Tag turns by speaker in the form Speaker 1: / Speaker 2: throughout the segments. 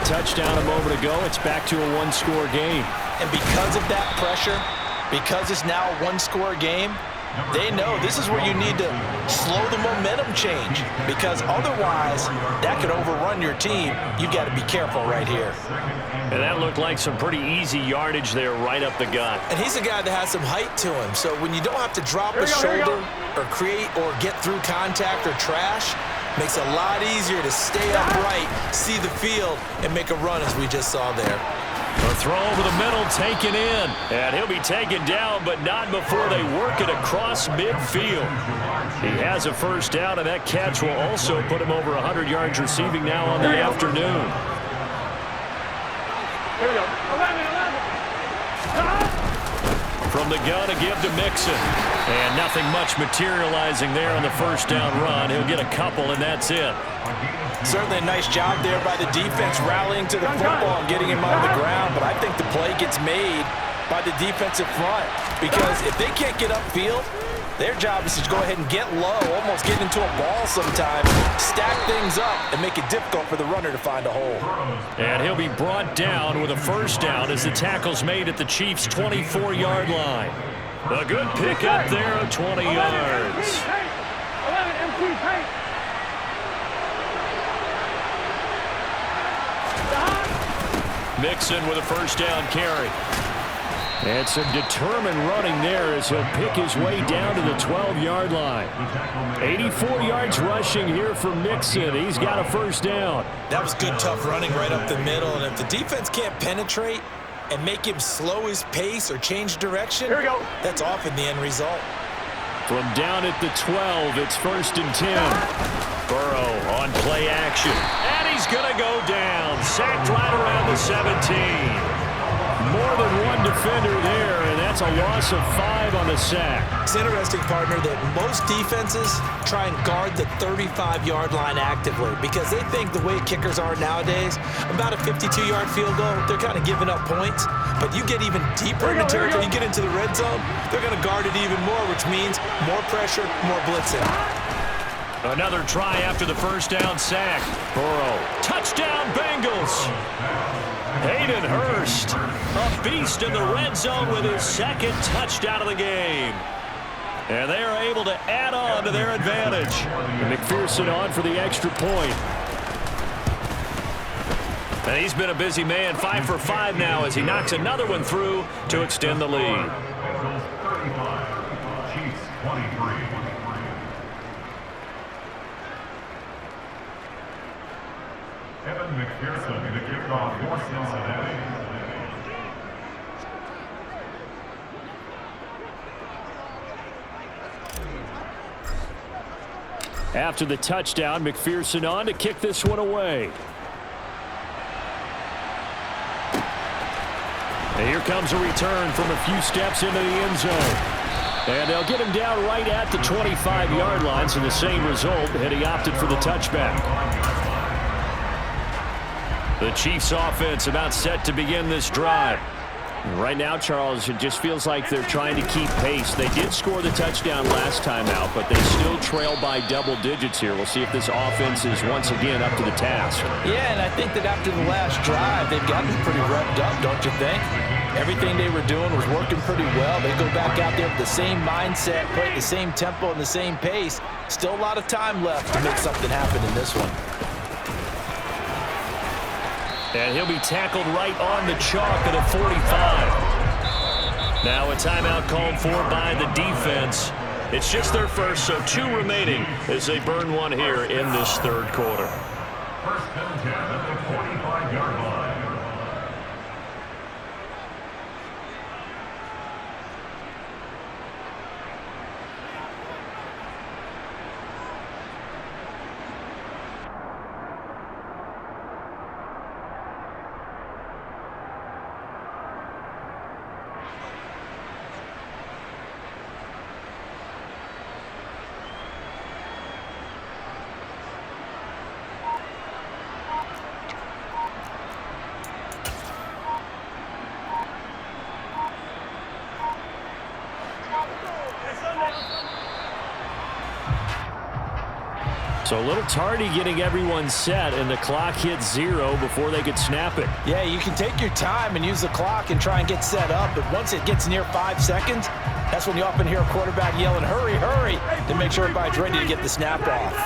Speaker 1: touchdown a moment ago. It's back to a one-score game.
Speaker 2: And because of that pressure, because it's now a one-score game, they know this is where you need to slow the momentum change, because otherwise that could overrun your team. You've got to be careful right here.
Speaker 1: And that looked like some pretty easy yardage there right up the gut.
Speaker 2: And he's a guy that has some height to him, so when you don't have to drop a shoulder or create or get through contact or trash, makes it a lot easier to stay upright, see the field, and make a run as we just saw there.
Speaker 1: A throw over the middle, taken in. And he'll be taken down, but not before they work it across midfield. He has a first down, and that catch will also put him over 100 yards receiving now on the afternoon.
Speaker 3: Here we go. 11.
Speaker 1: From the gun, a give to Mixon. And nothing much materializing there on the first down run. He'll get a couple, and that's it.
Speaker 2: Certainly a nice job there by the defense rallying to the football and getting him on the ground, but I think the play gets made by the defensive front, because if they can't get upfield, their job is to go ahead and get low, almost get into a ball sometimes, stack things up, and make it difficult for the runner to find a hole.
Speaker 1: And he'll be brought down with a first down as the tackle's made at the Chiefs' 24-yard line. A good pick up there of 20 yards.
Speaker 3: 11 empty paint.
Speaker 1: Mixon with a first down carry. And some determined running there as he'll pick his way down to the 12-yard line. 84 yards rushing here for Mixon. He's got a first down.
Speaker 2: That was good, tough running right up the middle. And if the defense can't penetrate and make him slow his pace or change direction,
Speaker 3: here we go,
Speaker 2: that's often the end result.
Speaker 1: From down at the 12, it's 1st and 10. Burrow on play action. And he's going to go down. Sacked right around the 17. More than one defender there, and that's a loss of 5 on the sack.
Speaker 2: It's interesting, partner, that most defenses try and guard the 35-yard line actively because they think the way kickers are nowadays, about a 52-yard field goal, they're kind of giving up points. But you get even deeper in the territory, you get into the red zone, they're going to guard it even more, which means more pressure, more blitzing.
Speaker 1: Another try after the first down sack. Burrow, touchdown Bengals. Hayden Hurst, a beast in the red zone with his second touchdown of the game. And they are able to add on to their advantage. And McPherson on for the extra point. And he's been a busy man, 5 for 5 now as he knocks another one through to extend the lead.
Speaker 4: McPherson to kick off for Cincinnati.
Speaker 1: After the touchdown, McPherson on to kick this one away. And here comes a return from a few steps into the end zone. And they'll get him down right at the 25-yard line, so the same result, and he opted for the touchback. The Chiefs offense about set to begin this drive. Right now, Charles, it just feels like they're trying to keep pace. They did score the touchdown last time out, but they still trail by double digits here. We'll see if this offense is once again up to the task.
Speaker 2: Yeah, and I think that after the last drive, they've gotten pretty revved up, don't you think? Everything they were doing was working pretty well. They go back out there with the same mindset, play at the same tempo and the same pace. Still a lot of time left to make something happen in this one.
Speaker 1: And he'll be tackled right on the chalk at a 45. Now a timeout called for by the defense. It's just their first, so 2 remaining as they burn one here in this third quarter.
Speaker 4: First and 10 at the 45-yard line.
Speaker 1: So a little tardy getting everyone set, and the clock hits 0 before they could snap it.
Speaker 2: Yeah, you can take your time and use the clock and try and get set up, but once it gets near 5 seconds, that's when you often hear a quarterback yelling, hurry, hurry, to make sure everybody's ready to get the snap off.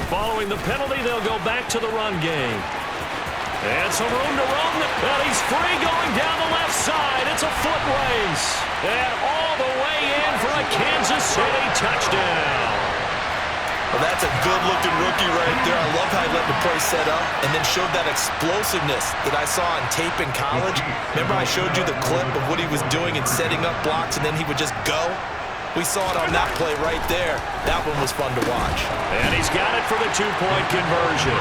Speaker 1: Following the penalty, they'll go back to the run game. And some room to run, and he's free going down the left side. It's a foot race. And all the way in for a Kansas City touchdown.
Speaker 2: Well, that's a good-looking rookie right there. I love how he let the play set up and then showed that explosiveness that I saw on tape in college. Remember I showed you the clip of what he was doing and setting up blocks, and then he would just go? We saw it on that play right there. That one was fun to watch.
Speaker 1: And he's got it for the two-point conversion.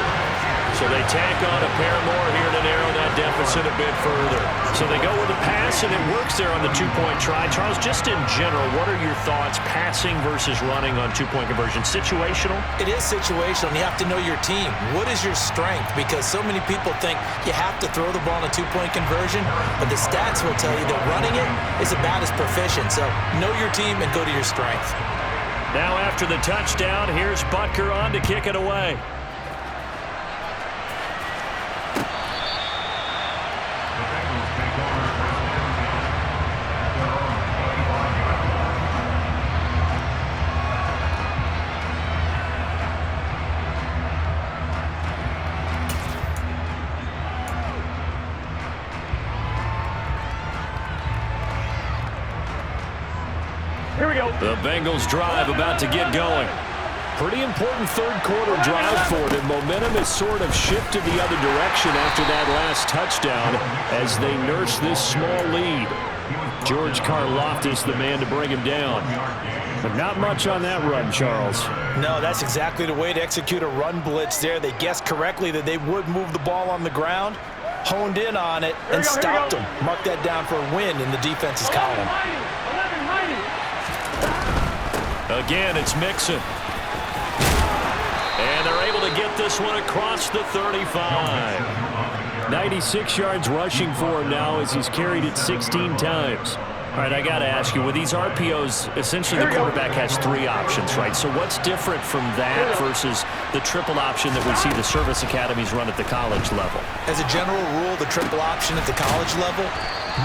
Speaker 1: So they tack on a pair more here to narrow that deficit a bit further. So they go with a pass, and it works there on the two-point try. Charles, just in general, what are your thoughts passing versus running on two-point conversion? Situational?
Speaker 2: It is situational, and you have to know your team. What is your strength? Because so many people think you have to throw the ball in a two-point conversion, but the stats will tell you that running it is about as proficient. So know your team and go to your strength.
Speaker 1: Now after the touchdown, here's Butker on to kick it away.
Speaker 3: Here we go.
Speaker 1: The Bengals drive about to get going. Pretty important third quarter drive for them. Momentum has sort of shifted the other direction after that last touchdown as they nurse this small lead. George Karlaftis, the man to bring him down. But not much on that run, Charles.
Speaker 2: No, that's exactly the way to execute a run blitz there. They guessed correctly that they would move the ball on the ground, honed in on it, and stopped them. Mark that down for a win in the defense's column.
Speaker 1: Again, it's Mixon. And they're able to get this one across the 35. 96 yards rushing for him now as he's carried it 16 times. All right, I got to ask you, with these RPOs, essentially the quarterback has 3 options, right? So what's different from that versus the triple option that we see the service academies run at the college level?
Speaker 2: As a general rule, the triple option at the college level,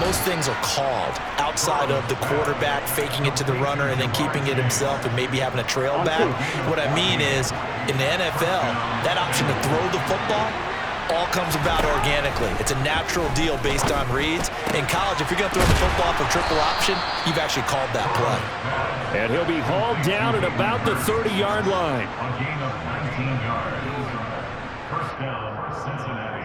Speaker 2: most things are called outside of the quarterback faking it to the runner and then keeping it himself and maybe having a trail back. What I mean is, in the NFL, that option to throw the football all comes about organically. It's a natural deal based on reads. In college, if you're going to throw the football for triple option, you've actually called that play.
Speaker 1: And he'll be hauled down at about the 30-yard line.
Speaker 4: A gain of 19 yards. First down, Cincinnati.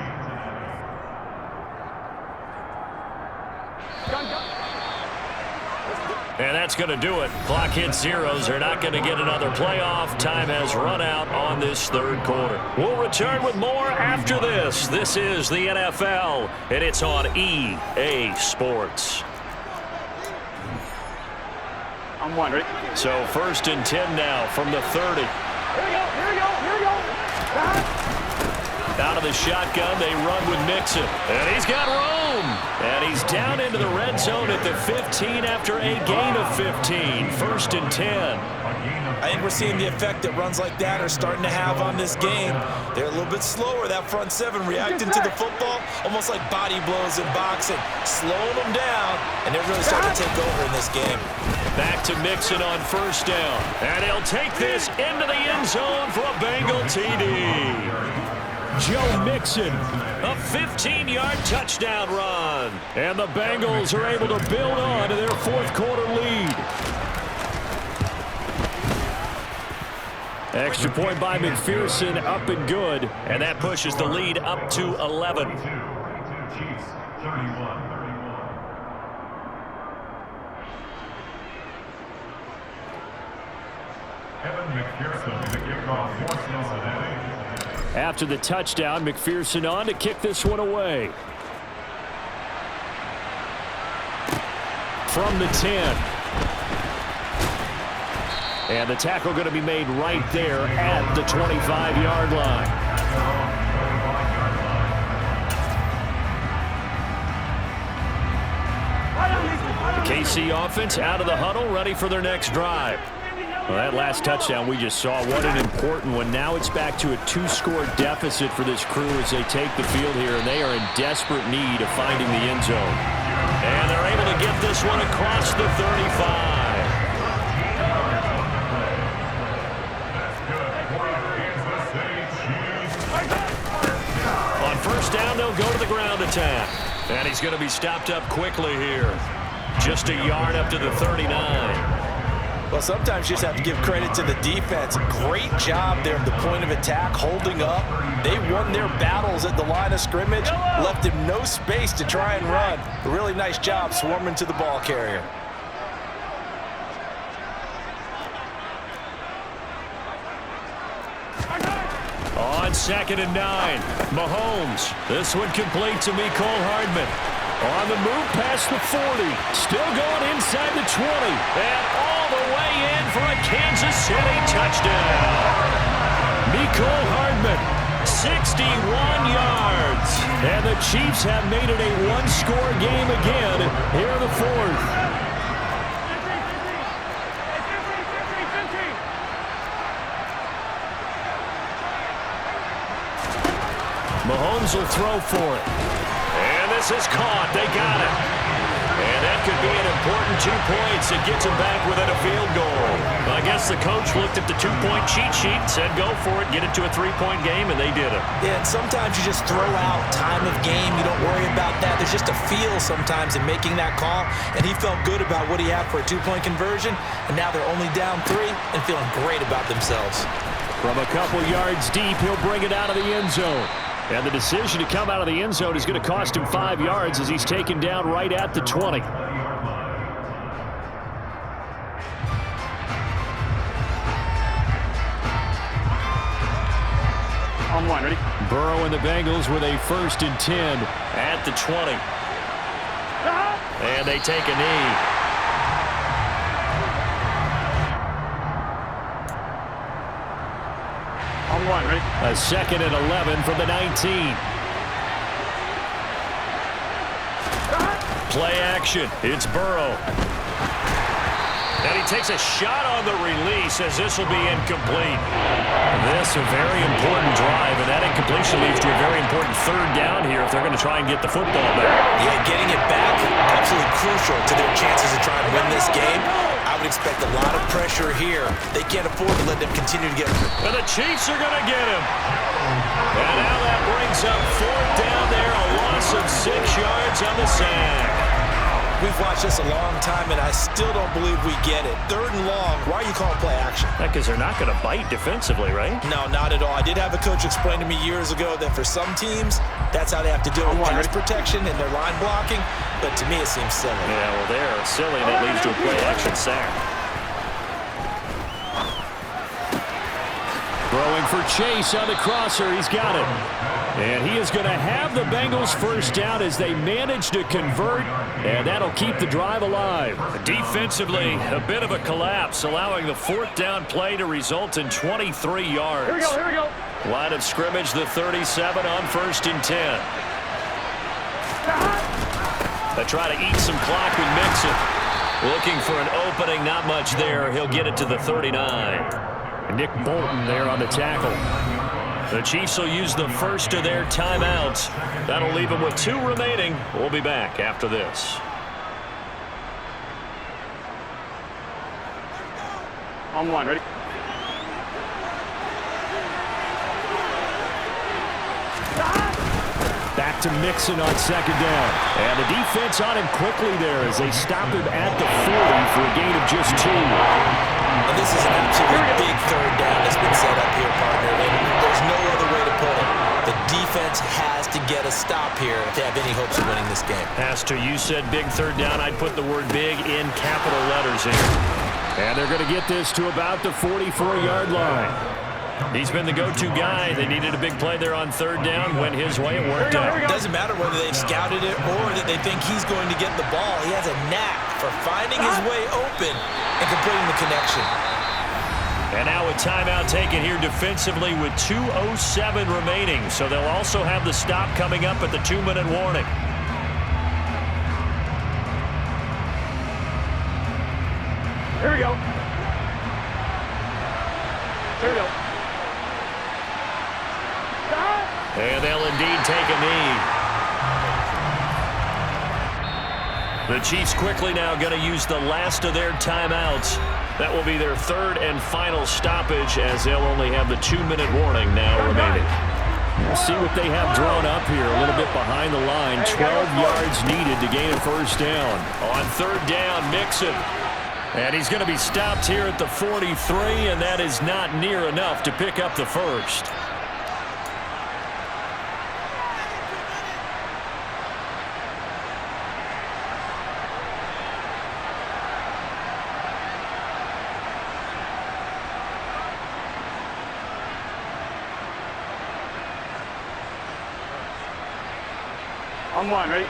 Speaker 1: And that's going to do it. Clock hits 0s. They're not going to get another playoff. Time has run out on this third quarter. We'll return with more after this. This is the NFL, and it's on EA Sports.
Speaker 3: I'm wondering.
Speaker 1: So 1st and 10 now from the 30.
Speaker 3: Here we go. Here we go. Here we go.
Speaker 1: Out of the shotgun, they run with Mixon. And he's got room. And he's down into the red zone at the 15 after a gain of 15. 1st and 10.
Speaker 2: I think we're seeing the effect that runs like that are starting to have on this game. They're a little bit slower, that front 7, reacting to the football, almost like body blows in boxing, slowing them down, and they're really starting to take over in this game.
Speaker 1: Back to Mixon on 1st down. And he'll take this into the end zone for a Bengal TD. Joe Mixon, a 15-yard touchdown run. And the Bengals are able to build on to their 4th quarter lead. Extra point by McPherson, up and good. And that pushes the lead up to 11.
Speaker 4: Chiefs, 31. Evan McPherson to kick off for Cincinnati.
Speaker 1: After the touchdown, McPherson on to kick this one away. From the 10. And the tackle going to be made right there at the 25-yard line.
Speaker 3: Right underneath the
Speaker 1: The KC offense out of the huddle, ready for their next drive. Well, that last touchdown we just saw, what an important one. Now it's back to a 2-score deficit for this crew as they take the field here, and they are in desperate need of finding the end zone. And they're able to get this one across the 35. On first down, they'll go to the ground attack. And he's going to be stopped up quickly here. Just a yard up to the 39.
Speaker 2: Well, sometimes you just have to give credit to the defense. Great job there at the point of attack, holding up. They won their battles at the line of scrimmage, left him no space to try and run. A really nice job swarming to the ball carrier.
Speaker 1: On 2nd and 9, Mahomes. This one complete to Mecole Hardman. On the move past the 40. Still going inside the 20. And all the way in for a Kansas City touchdown. Mecole Hardman, 61 yards. And the Chiefs have made it a one-score game again here in the 4th. Mahomes will throw for it. And this is caught. They got it. And that could be an important 2 points. It gets them back within a field goal. I guess the coach looked at the 2-point cheat sheet, said go for it, get it to a 3-point game, and they did it.
Speaker 2: Yeah, and sometimes you just throw out time of game. You don't worry about that. There's just a feel sometimes in making that call, and he felt good about what he had for a 2-point conversion, and now they're only down 3 and feeling great about themselves.
Speaker 1: From a couple yards deep, he'll bring it out of the end zone. And the decision to come out of the end zone is going to cost him 5 yards as he's taken down right at the 20.
Speaker 3: On one, ready?
Speaker 1: Burrow and the Bengals with a 1st and 10 at the 20. And they take a knee.
Speaker 3: On one, ready?
Speaker 1: A 2nd and 11 from the 19. Play action. It's Burrow. And he takes a shot on the release as this will be incomplete. This a very important drive, and that incompletion leads to a very important 3rd down here if they're going to try and get the football back.
Speaker 2: Yeah, getting it back, absolutely crucial to their chances of trying to win this game. I would expect a lot of pressure here. They can't afford to let them continue to get him.
Speaker 1: And the Chiefs are going to get him. And now that brings up 4th down there, a loss of 6 yards on the sack.
Speaker 2: We've watched this a long time, and I still don't believe we get it. 3rd and long, why are you calling play action?
Speaker 1: Because they're not going to bite defensively, right?
Speaker 2: No, not at all. I did have a coach explain to me years ago that for some teams, that's how they have to deal with pass protection and their line blocking, but to me it seems silly.
Speaker 1: Yeah, well, they're silly, and it leads to a play action sack. Throwing for Chase on the crosser. He's got it. And he is going to have the Bengals 1st down as they manage to convert, and that'll keep the drive alive. Defensively, a bit of a collapse, allowing the 4th down play to result in 23 yards.
Speaker 3: Here we go, here we go.
Speaker 1: Line of scrimmage, the 37 on 1st and 10. They try to eat some clock with Mixon. Looking for an opening, not much there. He'll get it to the 39. Nick Bolton there on the tackle. The Chiefs will use the 1st of their timeouts. That'll leave them with 2 remaining. We'll be back after this.
Speaker 3: On one, ready?
Speaker 1: Back to Mixon on 2nd down. And the defense on him quickly there as they stop him at the 40 for a gain of just 2.
Speaker 2: And this is an absolutely big 3rd down that's been set up here, partner. And there's no other way to put it. The defense has to get a stop here to have any hopes of winning this game.
Speaker 1: Has to. You said big 3rd down. I'd put the word big in capital letters here. And they're going to get this to about the 44-yard line. He's been the go-to guy. They needed a big play there on 3rd down. Went his way. It worked out.
Speaker 2: It doesn't matter whether they've scouted it or that they think he's going to get the ball. He has a knack for finding his way open and completing the connection.
Speaker 1: And now a timeout taken here defensively with 2:07 remaining. So they'll also have the stop coming up at the 2-minute warning.
Speaker 3: Here we go. Here we go.
Speaker 1: And they'll indeed take a knee. The Chiefs quickly now going to use the last of their timeouts. That will be their third and final stoppage, as they'll only have the 2-minute warning now remaining. We'll see what they have drawn up here. A little bit behind the line. 12 yards needed to gain a first down. On third down, Mixon. And he's going to be stopped here at the 43, and that is not near enough to pick up the first.
Speaker 3: On one, ready?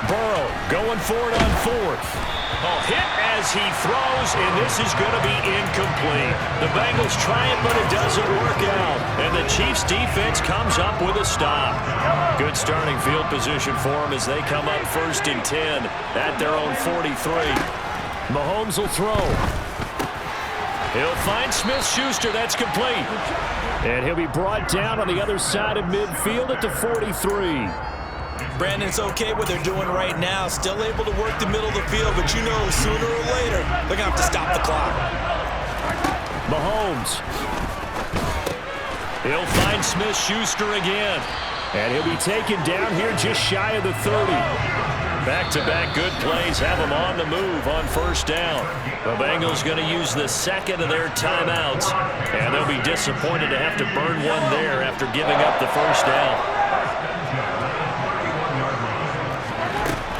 Speaker 1: Burrow going for it on fourth. Oh, hit as he throws, and this is going to be incomplete. The Bengals try it, but it doesn't work out. And the Chiefs' defense comes up with a stop. Good starting field position for them as they come up 1st and 10 at their own 43. Mahomes will throw. He'll find Smith-Schuster. That's complete. And he'll be brought down on the other side of midfield at the 43.
Speaker 2: Brandon, it's okay what they're doing right now. Still able to work the middle of the field, but you know sooner or later they're going to have to stop the clock.
Speaker 1: Mahomes. He'll find Smith-Schuster again. And he'll be taken down here just shy of the 30. Back-to-back good plays have them on the move on first down. The Bengals going to use the second of their timeouts, and they'll be disappointed to have to burn one there after giving up the first down.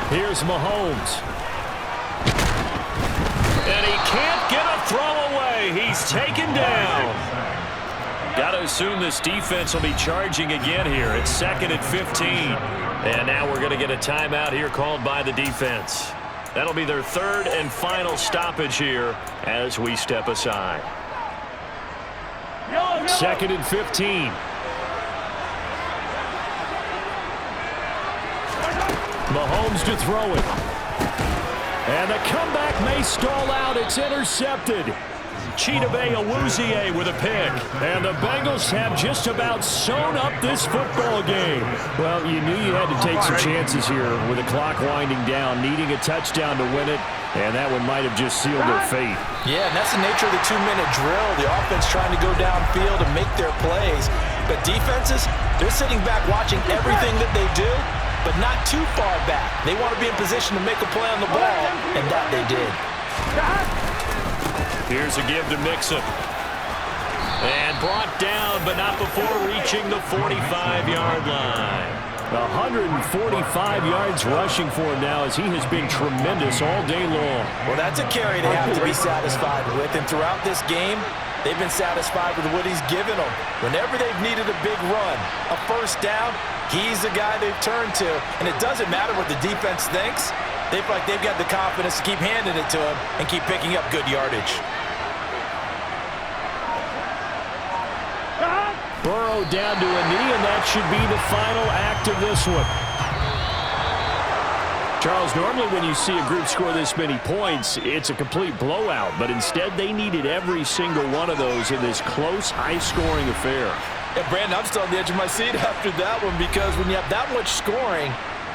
Speaker 1: Here's Mahomes. And he can't get a throw away. He's taken down. Got to assume this defense will be charging again here. It's 2nd and 15. And now we're going to get a timeout here called by the defense. That'll be their third and final stoppage here as we step aside. 2nd and 15. Mahomes to throw it. And the comeback may stall out. It's intercepted. Chidobe Awuzie with a pick. And the Bengals have just about sewn up this football game. Well, you knew you had to take some chances here with the clock winding down, needing a touchdown to win it, and that one might have just sealed their fate.
Speaker 2: Yeah, and that's the nature of the 2-minute drill. The offense trying to go downfield and make their plays. But defenses, they're sitting back watching everything that they do, but not too far back. They want to be in position to make a play on the ball, and that they did.
Speaker 1: Here's a give to Mixon. And brought down, but not before reaching the 45-yard line. 145 yards rushing for him now as he has been tremendous all day long.
Speaker 2: Well, that's a carry they have to be satisfied with. And throughout this game, they've been satisfied with what he's given them. Whenever they've needed a big run, a first down, he's the guy they've turned to. And it doesn't matter what the defense thinks. They feel like they've got the confidence to keep handing it to him and keep picking up good yardage.
Speaker 1: Burrow down to a knee, and that should be the final act of this one. Charles, normally when you see a group score this many points, it's a complete blowout, but instead they needed every single one of those in this close, high-scoring affair.
Speaker 2: Yeah, Brandon, I'm still on the edge of my seat after that one because when you have that much scoring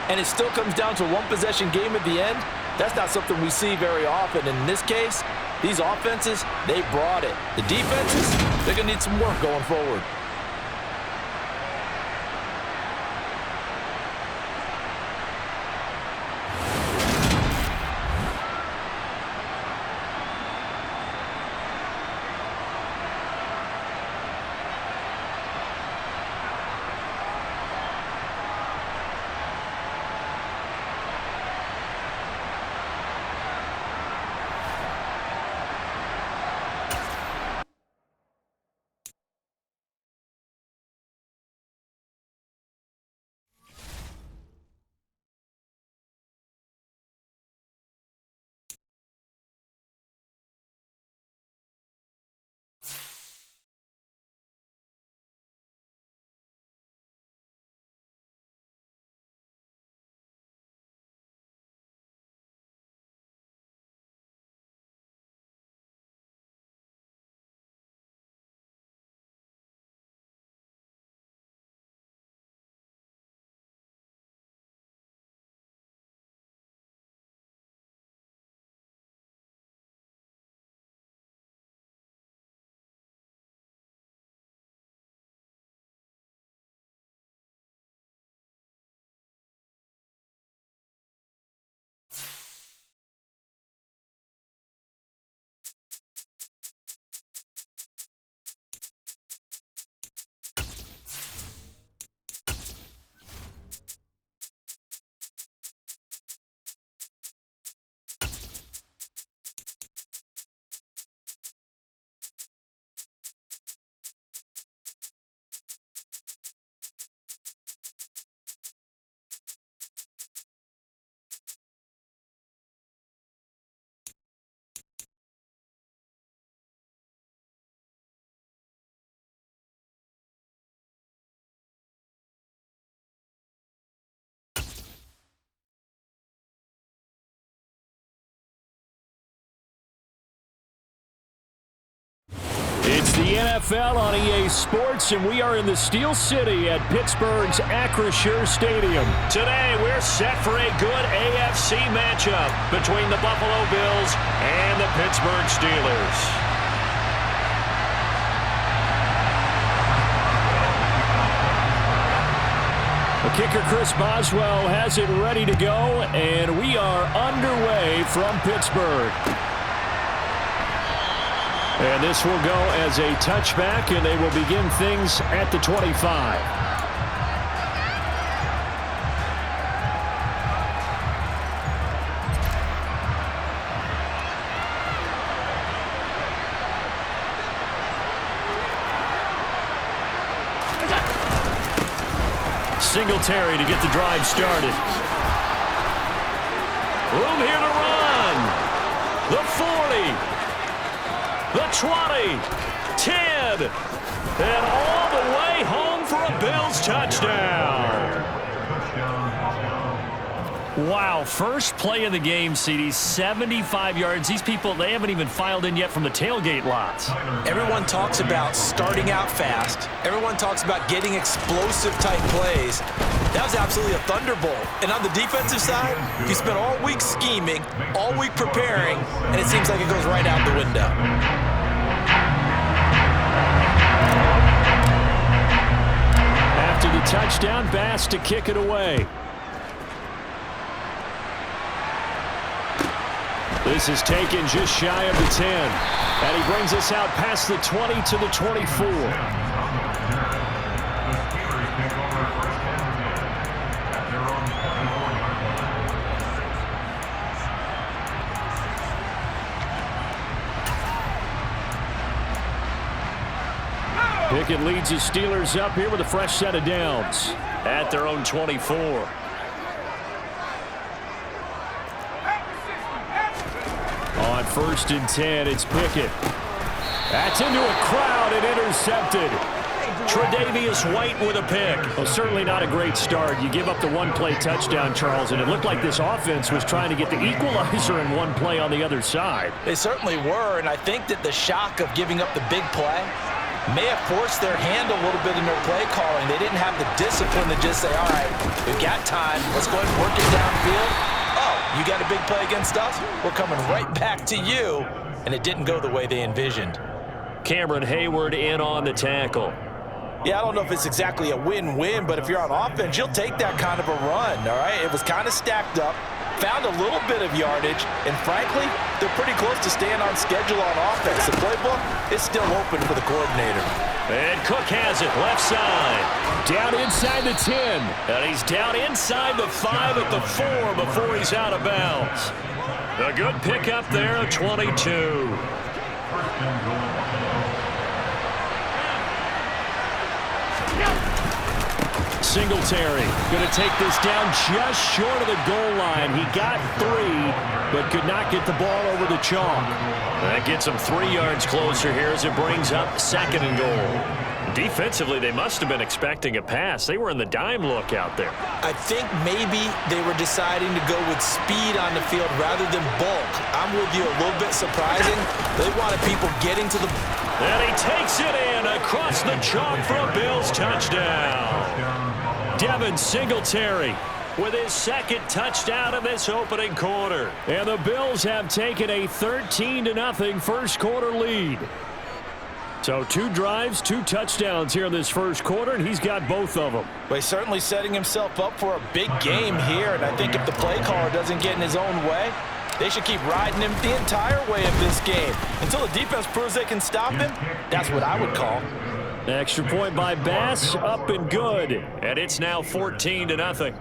Speaker 2: and it still comes down to a one-possession game at the end, that's not something we see very often. And in this case, these offenses, they brought it. The defenses, they're going to need some work going forward.
Speaker 1: It's the NFL on EA Sports, and we are in the Steel City at Pittsburgh's Acrisure Stadium. Today, we're set for a good AFC matchup between the Buffalo Bills and the Pittsburgh Steelers. The kicker, Chris Boswell, has it ready to go, and we are underway from Pittsburgh. And this will go as a touchback, and they will begin things at the 25. Singletary to get the drive started. Room here to run. The 40. The 20. 10. And all the way home for a Bills touchdown. Wow, first play of the game, CD, 75 yards. These people, they haven't even filed in yet from the tailgate lots.
Speaker 2: Everyone talks about starting out fast. Everyone talks about getting explosive-type plays. That was absolutely a thunderbolt. And on the defensive side, you spent all week scheming, all week preparing, and it seems like it goes right out the window.
Speaker 1: After the touchdown, Bass to kick it away. This is taken just shy of the 10. And he brings us out past the 20 to the 24. Pickett leads his Steelers up here with a fresh set of downs at their own 24. On 1st and 10, it's Pickett. That's into a crowd and intercepted. Tre'Davious White with a pick. Well, certainly not a great start. You give up the one-play touchdown, Charles, and it looked like this offense was trying to get the equalizer in one play on the other side.
Speaker 2: They certainly were, and I think that the shock of giving up the big play may have forced their hand a little bit in their play calling. They didn't have the discipline to just say, all right, we've got time. Let's go ahead and work it downfield. You got a big play against us? We're coming right back to you. And it didn't go the way they envisioned.
Speaker 1: Cameron Hayward in on the tackle.
Speaker 2: Yeah, I don't know if it's exactly a win-win, but if you're on offense, you'll take that kind of a run, all right? It was kind of stacked up, found a little bit of yardage, and frankly, they're pretty close to staying on schedule on offense. The playbook is still open for the coordinator.
Speaker 1: And Cook has it, left side. Down inside the 10. And he's down inside the 5 at the 4 before he's out of bounds. A good pickup there of 22. Singletary going to take this down just short of the goal line. He got 3, but could not get the ball over the chalk. That gets him 3 yards closer here as it brings up 2nd and goal. Defensively, they must have been expecting a pass. They were in the dime look out there.
Speaker 2: I think maybe they were deciding to go with speed on the field rather than bulk. I'm with you, a little bit surprising. They wanted people getting to the...
Speaker 1: And he takes it in across the chalk for a Bills touchdown. Devin Singletary with his 2nd touchdown in this opening quarter. And the Bills have taken a 13-0 first quarter lead. So 2 drives, 2 touchdowns here in this first quarter, and he's got both of them.
Speaker 2: Well, he's certainly setting himself up for a big game here, and I think if the play caller doesn't get in his own way, they should keep riding him the entire way of this game. Until the defense proves they can stop him, that's what I would call.
Speaker 1: Extra point by Bass, up and good. And it's now 14-0.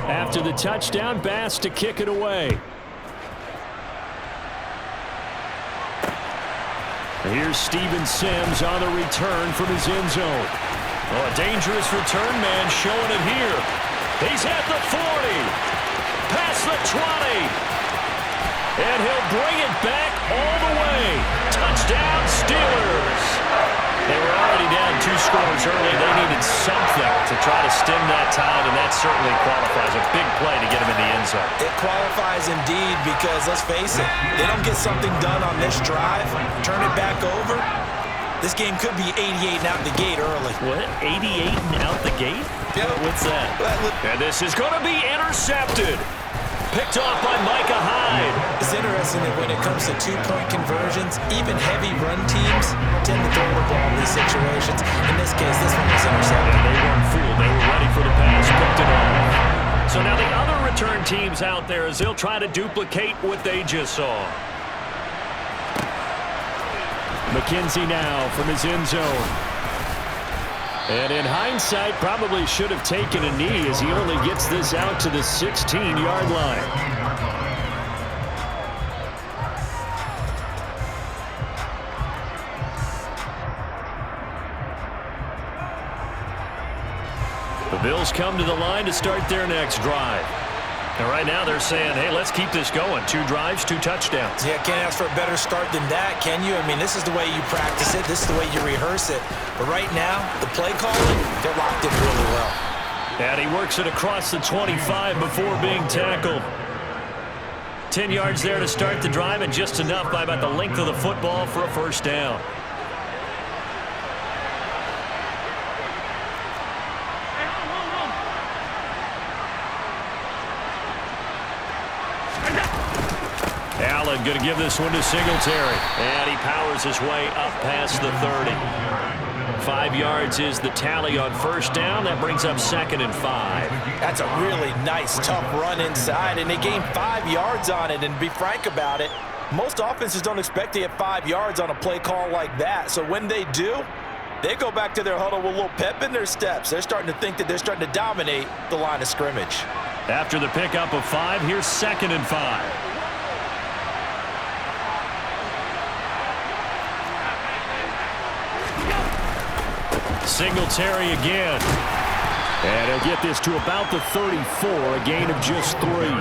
Speaker 1: After the touchdown, Bass to kick it away. Here's Steven Sims on the return from his end zone. Oh, a dangerous return man showing it here. He's at the 40, past the 20, and he'll bring it back all the way. Touchdown, Steelers. They were already down 2 scores early. They needed something to try to stem that tide, and that certainly qualifies. A big play to get them in the end zone.
Speaker 2: It qualifies indeed because, let's face it, they don't get something done on this drive, turn it back over. This game could be 88 and out the gate early.
Speaker 1: What? 88 and out the gate?
Speaker 2: Yeah.
Speaker 1: What's that? And this is going to be intercepted. Picked off by Micah Hyde.
Speaker 2: It's interesting that when it comes to two-point conversions, even heavy run teams tend to throw the ball in these situations. In this case, this one was intercepted.
Speaker 1: And they weren't fooled. They were ready for the pass. Picked it off. So now the other return teams out there as they'll try to duplicate what they just saw. McKenzie now from his end zone. And in hindsight, probably should have taken a knee as he only gets this out to the 16-yard line. The Bills come to the line to start their next drive. And right now they're saying, hey, let's keep this going. 2 drives, 2 touchdowns.
Speaker 2: Yeah, can't ask for a better start than that, can you? I mean, this is the way you practice it. This is the way you rehearse it. But right now, the play calling, they're locked in really well.
Speaker 1: And he works it across the 25 before being tackled. 10 yards there to start the drive, and just enough by about the length of the football for a first down. Allen going to give this one to Singletary. And he powers his way up past the 30. 5 yards is the tally on first down. That brings up 2nd and 5.
Speaker 2: That's a really nice, tough run inside, and they gained 5 yards on it. And to be frank about it, most offenses don't expect to get 5 yards on a play call like that. So when they do, they go back to their huddle with a little pep in their steps. They're starting to think that they're starting to dominate the line of scrimmage.
Speaker 1: After the pickup of 5, here's 2nd and 5. Singletary again. And he'll get this to about the 34, a gain of just 3.
Speaker 4: He's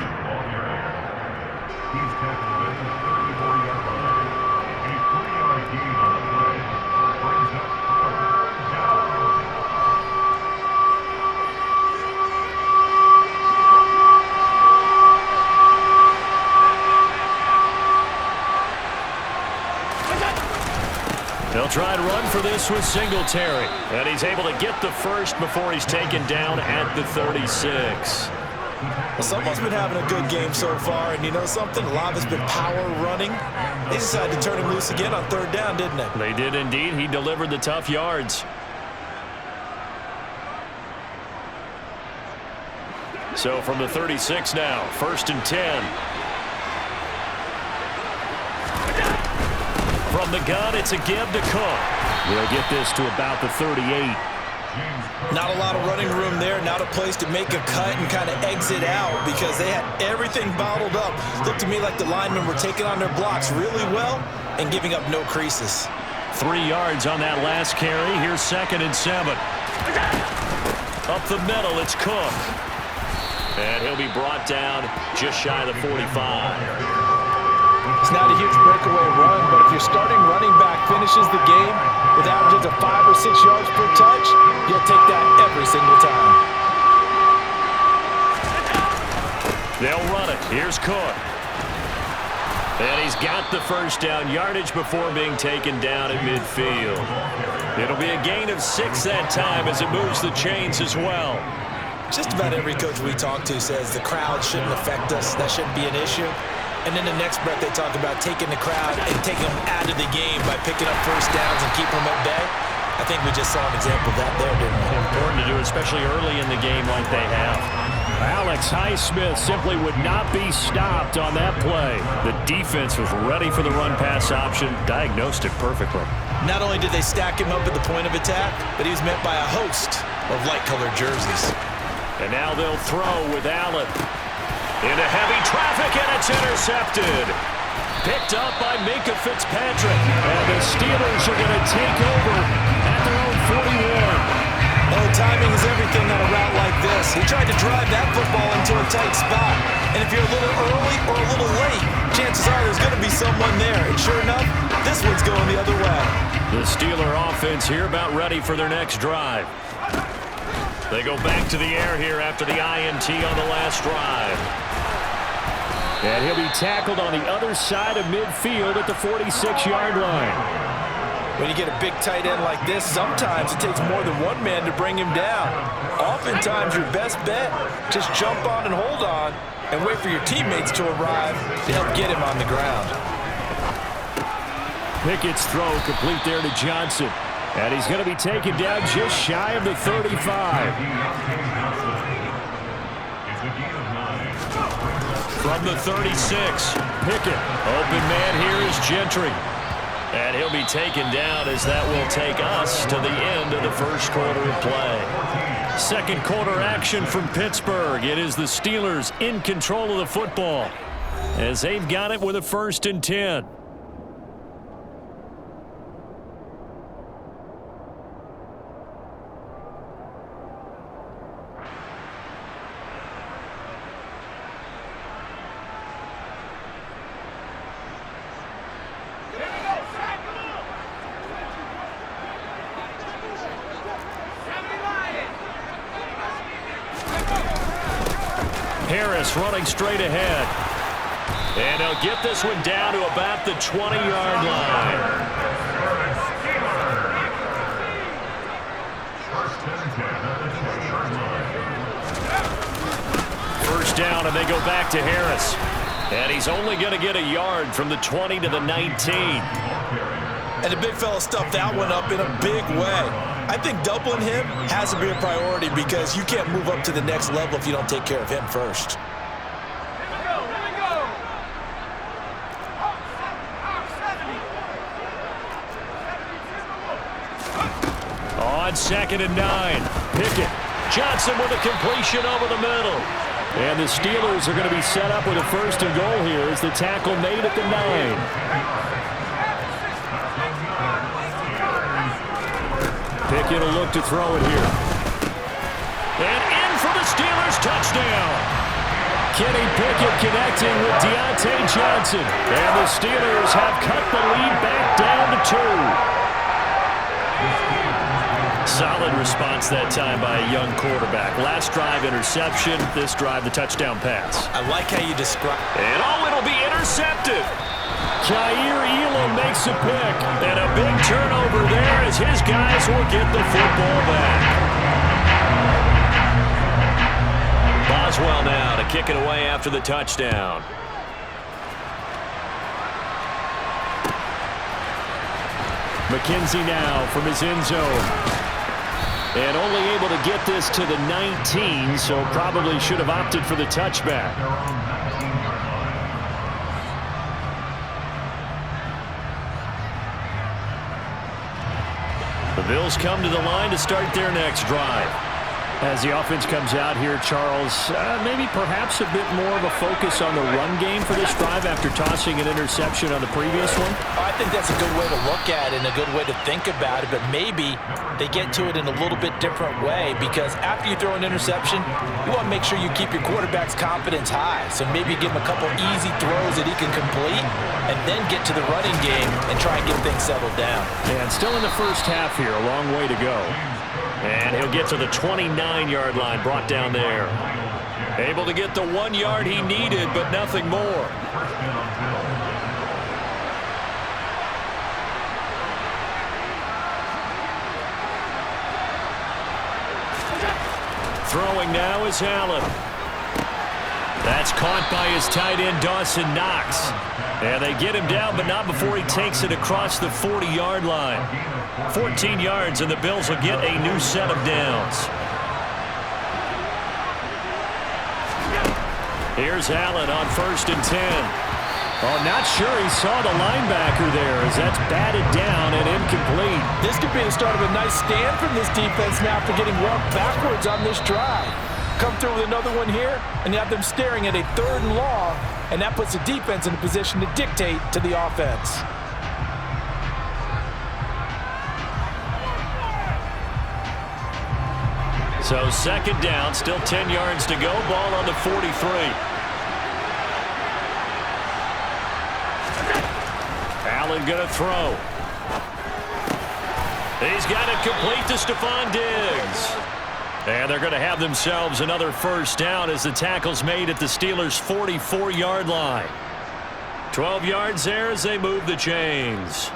Speaker 4: tackled at the 34-yard line. A 3-yard gain on the play. Brings up 3rd down.
Speaker 1: They'll try to run for this with Singletary. And he's able to get the first before he's taken down at the 36.
Speaker 2: Well, someone's been having a good game so far, and you know something? A lot of it's been power running. They decided to turn him loose again on 3rd down, didn't they?
Speaker 1: They did indeed. He delivered the tough yards. So from the 36 now, 1st and 10. From the gun, it's a give to Cook. They'll get this to about the 38.
Speaker 2: Not a lot of running room there, not a place to make a cut and kind of exit out because they had everything bottled up. Looked to me like the linemen were taking on their blocks really well and giving up no creases.
Speaker 1: 3 yards on that last carry. Here's 2nd and 7. Up the middle, it's Cook. And he'll be brought down just shy of the 45.
Speaker 2: It's not a huge breakaway run, but if your starting running back finishes the game with averages of 5 or 6 yards per touch, you'll take that every single time.
Speaker 1: They'll run it. Here's Cook. And he's got the first down yardage before being taken down at midfield. It'll be a gain of 6 that time as it moves the chains as well.
Speaker 2: Just about every coach we talk to says the crowd shouldn't affect us. That shouldn't be an issue. And then the next breath they talk about taking the crowd and taking them out of the game by picking up first downs and keeping them at bay. I think we just saw an example of that there, didn't we?
Speaker 1: Important to do, especially early in the game like they have. Alex Highsmith simply would not be stopped on that play. The defense was ready for the run-pass option, diagnosed it perfectly.
Speaker 2: Not only did they stack him up at the point of attack, but he was met by a host of light-colored jerseys.
Speaker 1: And now they'll throw with Allen. Into heavy traffic, and it's intercepted. Picked up by Minkah Fitzpatrick. And the Steelers are going to take over at their own 41.
Speaker 2: Oh, timing is everything on a route like this. He tried to drive that football into a tight spot. And if you're a little early or a little late, chances are there's going to be someone there. And sure enough, this one's going the other way.
Speaker 1: The Steeler offense here about ready for their next drive. They go back to the air here after the INT on the last drive. And he'll be tackled on the other side of midfield at the 46-yard line.
Speaker 2: When you get a big tight end like this, sometimes it takes more than one man to bring him down. Oftentimes, your best bet, just jump on and hold on and wait for your teammates to arrive to help get him on the ground.
Speaker 1: Pickett's throw complete there to Johnson. And he's going to be taken down just shy of the 35. From the 36, Pickett. Open man here is Gentry. And he'll be taken down as that will take us to the end of the first quarter of play. Second quarter action from Pittsburgh. It is the Steelers in control of the football as they've got it with a 1st and 10. Harris running straight ahead. And he'll get this one down to about the 20-yard line. First down, and they go back to Harris. And he's only going to get a yard from the 20 to the 19.
Speaker 2: And the big fella stuffed that one up in a big way. I think doubling him has to be a priority because you can't move up to the next level if you don't take care of him first.
Speaker 1: On 2nd and 9, Pickett. Johnson with a completion over the middle. And the Steelers are going to be set up with a 1st and goal here as the tackle made at the 9. Pickett will look to throw it here. And in for the Steelers touchdown. Kenny Pickett connecting with Deontay Johnson. And the Steelers have cut the lead back down to 2. Solid response that time by a young quarterback. Last drive interception. This drive the touchdown pass.
Speaker 2: I like how you describe.
Speaker 1: And it'll be intercepted. Jair Elam makes a pick, and a big turnover there as his guys will get the football back. Boswell now to kick it away after the touchdown. McKenzie now from his end zone. And only able to get this to the 19, so probably should have opted for the touchback. The Bills come to the line to start their next drive. As the offense comes out here, Charles, maybe perhaps a bit more of a focus on the run game for this drive after tossing an interception on the previous one?
Speaker 2: I think that's a good way to look at it and a good way to think about it, but maybe they get to it in a little bit different way because after you throw an interception, you want to make sure you keep your quarterback's confidence high. So maybe give him a couple easy throws that he can complete and then get to the running game and try and get things settled down.
Speaker 1: And still in the first half here, a long way to go. And he'll get to the 29-yard line, brought down there. Able to get the 1 yard he needed, but nothing more. Throwing now is Allen. That's caught by his tight end, Dawson Knox. And they get him down, but not before he takes it across the 40-yard line. 14 yards, and the Bills will get a new set of downs. Here's Allen on 1st and 10. Oh, not sure he saw the linebacker there as that's batted down and incomplete.
Speaker 2: This could be the start of a nice stand from this defense now after getting walked backwards on this drive. Come through with another one here, and you have them staring at a 3rd and long, and that puts the defense in a position to dictate to the offense.
Speaker 1: So 2nd down, still 10 yards to go, ball on the 43. Allen going to throw. He's got it complete to Stephon Diggs. And they're going to have themselves another first down as the tackle's made at the Steelers' 44-yard line. 12 yards there as they move the chains.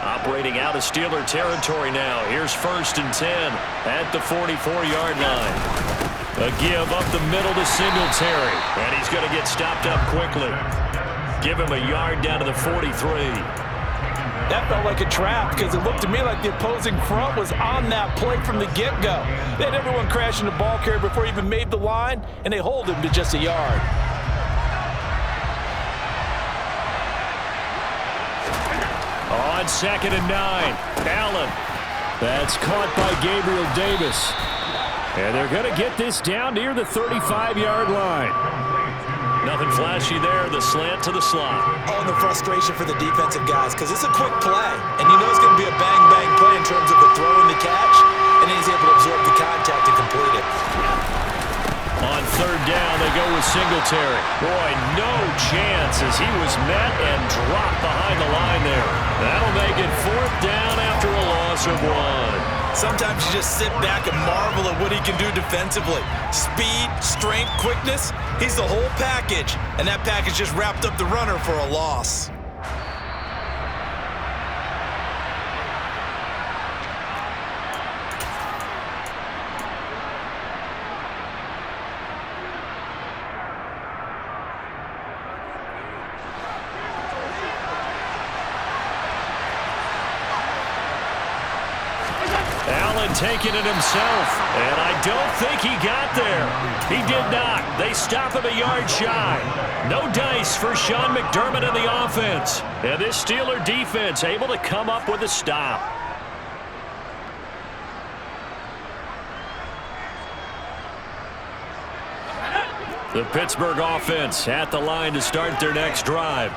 Speaker 1: Operating out of Steeler territory now. Here's 1st and 10 at the 44-yard line. A give up the middle to Singletary. And he's going to get stopped up quickly. Give him a yard down to the 43.
Speaker 2: That felt like a trap because it looked to me like the opposing front was on that play from the get-go. They had everyone crashing the ball carrier before he even made the line, and they hold him to just a yard.
Speaker 1: On 2nd and 9, Allen. That's caught by Gabriel Davis. And they're going to get this down near the 35-yard line. Nothing flashy there, the slant to the slot.
Speaker 2: Oh, and the frustration for the defensive guys because it's a quick play. And you know it's going to be a bang-bang play in terms of the throw and the catch. And then he's able to absorb the contact and complete it.
Speaker 1: On 3rd down, they go with Singletary. Boy, no chance as he was met and dropped behind the line there. That'll make it 4th down after a loss of 1.
Speaker 2: Sometimes you just sit back and marvel at what he can do defensively. Speed, strength, quickness, he's the whole package. And that package just wrapped up the runner for a loss.
Speaker 1: Taking it himself, and I don't think he got there. He did not. They stop him a yard shy. No dice for Sean McDermott in the offense. And this Steeler defense able to come up with a stop. The Pittsburgh offense at the line to start their next drive.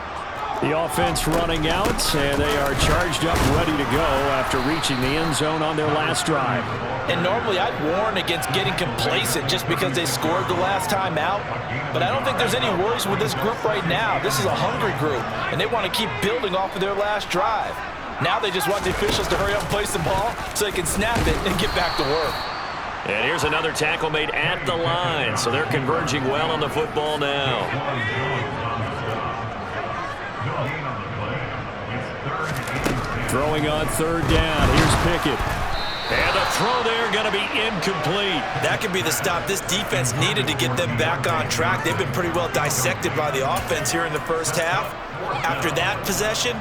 Speaker 1: The offense running out, and they are charged up, ready to go after reaching the end zone on their last drive.
Speaker 2: And normally I'd warn against getting complacent just because they scored the last time out. But I don't think there's any worries with this group right now. This is a hungry group, and they want to keep building off of their last drive. Now they just want the officials to hurry up and place the ball so they can snap it and get back to work.
Speaker 1: And here's another tackle made at the line, so they're converging well on the football now. Throwing on 3rd down. Here's Pickett. And the throw there going to be incomplete.
Speaker 2: That could be the stop this defense needed to get them back on track. They've been pretty well dissected by the offense here in the first half. After that possession,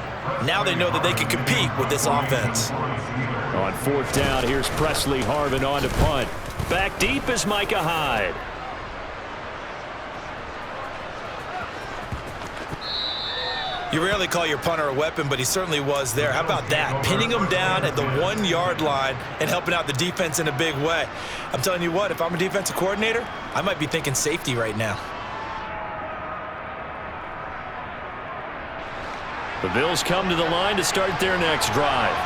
Speaker 2: now they know that they can compete with this offense.
Speaker 1: On 4th down, here's Presley Harvin on to punt. Back deep is Micah Hyde.
Speaker 2: You rarely call your punter a weapon, but he certainly was there. How about that? Pinning him down at the 1-yard line and helping out the defense in a big way. I'm telling you what, if I'm a defensive coordinator, I might be thinking safety right now.
Speaker 1: The Bills come to the line to start their next drive.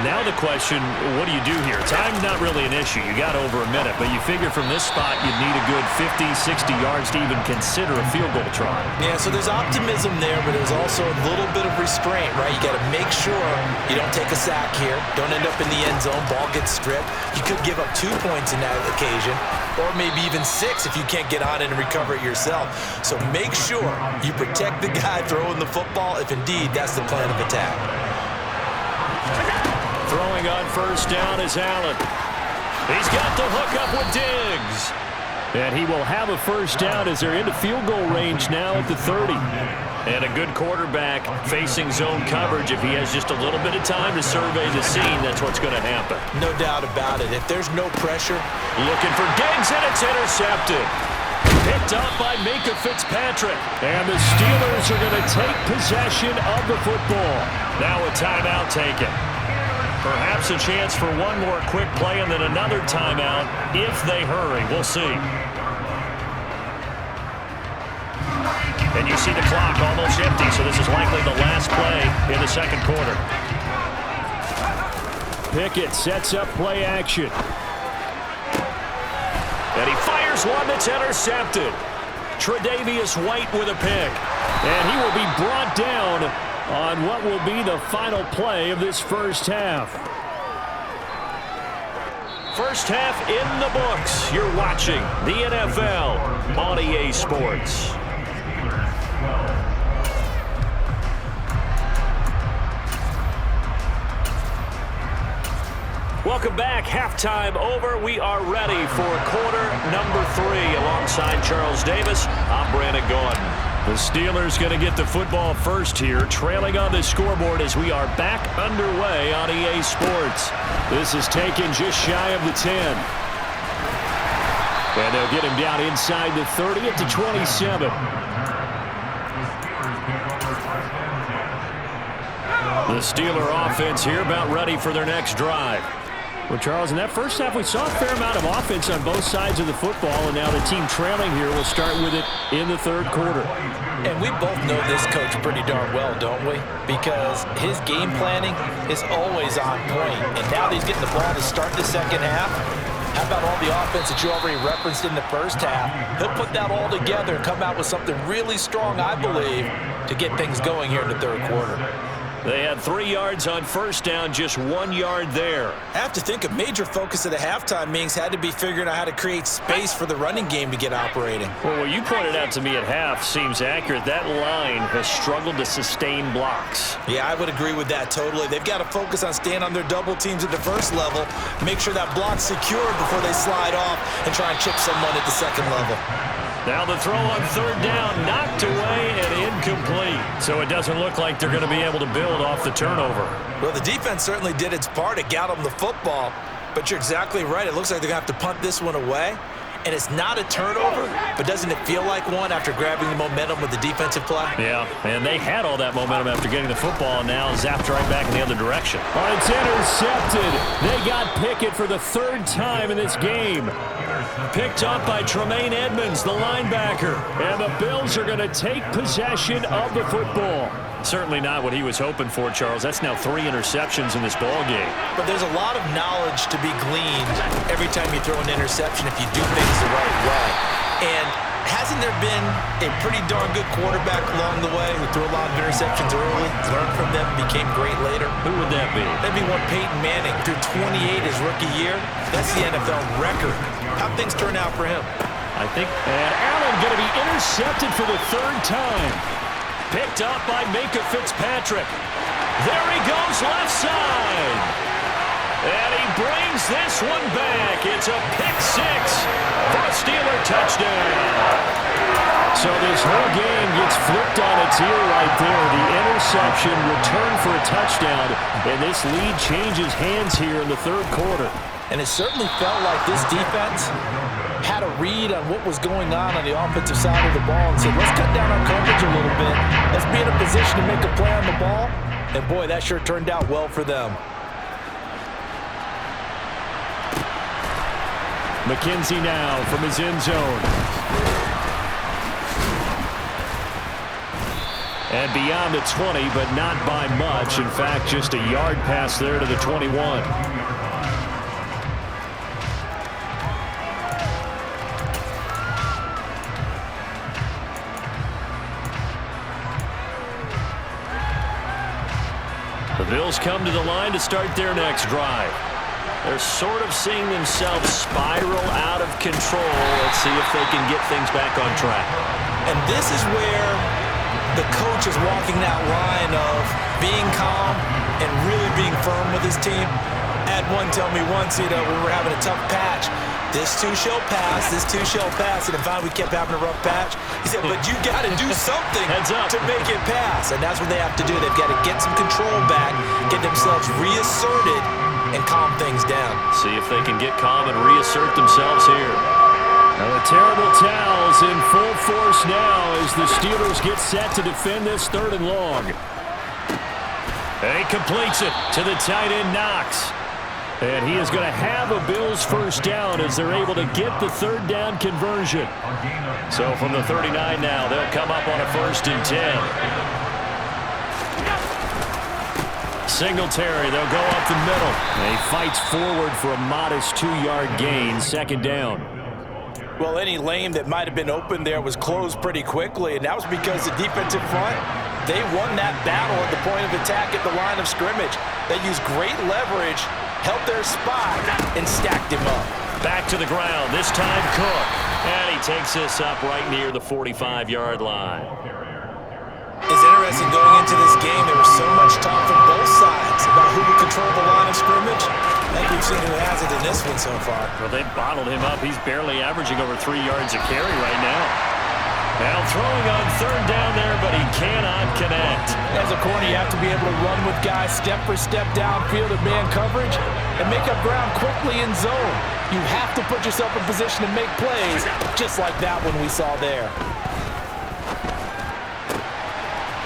Speaker 1: Now the question, what do you do here? Time's not really an issue. You got over a minute, but you figure from this spot you'd need a good 50, 60 yards to even consider a field goal try.
Speaker 2: Yeah, so there's optimism there, but there's also a little bit of restraint, right? You got to make sure you don't take a sack here. Don't end up in the end zone. Ball gets stripped. You could give up 2 points in that occasion, or maybe even 6 if you can't get on it and recover it yourself. So make sure you protect the guy throwing the football if indeed that's the plan of attack.
Speaker 1: Throwing on 1st down is Allen. He's got the hook up with Diggs. And he will have a first down as they're into field goal range now at the 30. And a good quarterback facing zone coverage. If he has just a little bit of time to survey the scene, that's what's going to happen.
Speaker 2: No doubt about it. If there's no pressure.
Speaker 1: Looking for Diggs, and it's intercepted. Picked up by Minka Fitzpatrick. And the Steelers are going to take possession of the football. Now a timeout taken. Perhaps a chance for one more quick play and then another timeout if they hurry. We'll see. And you see the clock almost empty, so this is likely the last play in the second quarter. Pickett sets up play action. And he fires one that's intercepted. Tre'Davious White with a pick. And he will be brought down on what will be the final play of this first half. First half in the books. You're watching the NFL on EA Sports. Welcome back. Halftime over. We are ready for quarter number 3. Alongside Charles Davis, I'm Brandon Gaudin. The Steelers going to get the football first here, trailing on the scoreboard as we are back underway on EA Sports. This is taken just shy of the 10. And they'll get him down inside the 30 at the 27. The Steeler offense here about ready for their next drive. Well, Charles, in that first half, we saw a fair amount of offense on both sides of the football, and now the team trailing here will start with it in the third quarter.
Speaker 2: And we both know this coach pretty darn well, don't we? Because his game planning is always on point. And now that he's getting the ball to start the second half, how about all the offense that you already referenced in the first half? He'll put that all together and come out with something really strong, I believe, to get things going here in the third quarter.
Speaker 1: They had 3 yards on first down, just 1 yard there.
Speaker 2: I have to think a major focus of the halftime meetings had to be figuring out how to create space for the running game to get operating.
Speaker 1: Well, what you pointed out to me at half seems accurate. That line has struggled to sustain blocks.
Speaker 2: Yeah, I would agree with that totally. They've got to focus on staying on their double teams at the first level, make sure that block's secured before they slide off and try and chip someone at the second level.
Speaker 1: Now the throw on third down, knocked away and incomplete. So it doesn't look like they're going to be able to build off the turnover.
Speaker 2: Well, the defense certainly did its part. It got them the football. But you're exactly right. It looks like they're going to have to punt this one away. And it's not a turnover, but doesn't it feel like one after grabbing the momentum with the defensive play?
Speaker 1: Yeah, and they had all that momentum after getting the football, and now zapped right back in the other direction. Oh, it's intercepted. They got Pickett for the third time in this game. Picked up by Tremaine Edmonds, the linebacker. And the Bills are going to take possession of the football. Certainly not what he was hoping for, Charles. That's now 3 interceptions in this ball game.
Speaker 2: But there's a lot of knowledge to be gleaned every time you throw an interception if you do things the right way. And hasn't there been a pretty darn good quarterback along the way who threw a lot of interceptions early, learned from them, became great later?
Speaker 1: Who would that be?
Speaker 2: That'd be one Peyton Manning. Threw 28 his rookie year. That's the NFL record. How'd things turn out for him?
Speaker 1: I think. And Allen going to be intercepted for the third time. Picked up by Minka Fitzpatrick. There he goes left side. And he brings this one back. It's a pick 6 for a Steeler touchdown. So this whole game gets flipped on its ear right there. The interception returned for a touchdown. And this lead changes hands here in the third quarter.
Speaker 2: And it certainly felt like this defense had a read on what was going on the offensive side of the ball and said, let's cut down our coverage a little bit. Let's be in a position to make a play on the ball. And, boy, that sure turned out well for them.
Speaker 1: McKenzie now from his end zone. And beyond the 20, but not by much. In fact, just a yard pass there to the 21. The Bills come to the line to start their next drive. They're sort of seeing themselves spiral out of control. Let's see if they can get things back on track.
Speaker 2: And this is where the coach is walking that line of being calm and really being firm with his team. Had one tell me once, when we were having a tough patch, this too shall pass, this too shall pass. And if we kept having a rough patch, he said, but you got to do something to make it pass. And that's what they have to do. They've got to get some control back, get themselves reasserted, and calm things down.
Speaker 1: See if they can get calm and reassert themselves here. Now the terrible towels in full force now as the Steelers get set to defend this 3rd and long. And he completes it to the tight end Knox. And he is going to have a Bills first down as they're able to get the 3rd down conversion. So from the 39 now, they'll come up on a 1st and 10. Singletary, they'll go up the middle. And he fights forward for a modest 2-yard gain, 2nd down.
Speaker 2: Well, any lane that might have been open there was closed pretty quickly, and that was because the defensive front they won that battle at the point of attack at the line of scrimmage. They used great leverage, held their spot, and stacked him up.
Speaker 1: Back to the ground, this time Cook. And he takes this up right near the 45-yard line.
Speaker 2: It's interesting going into this game, there was so much talk from both sides about who would control the line of scrimmage. I think we've seen who has it in this one so far.
Speaker 1: Well, they bottled him up. He's barely averaging over 3 yards a carry right now. Now throwing on third down there, but he cannot connect.
Speaker 2: As a corner, you have to be able to run with guys step for step downfield in man coverage and make up ground quickly in zone. You have to put yourself in position to make plays, just like that one we saw there.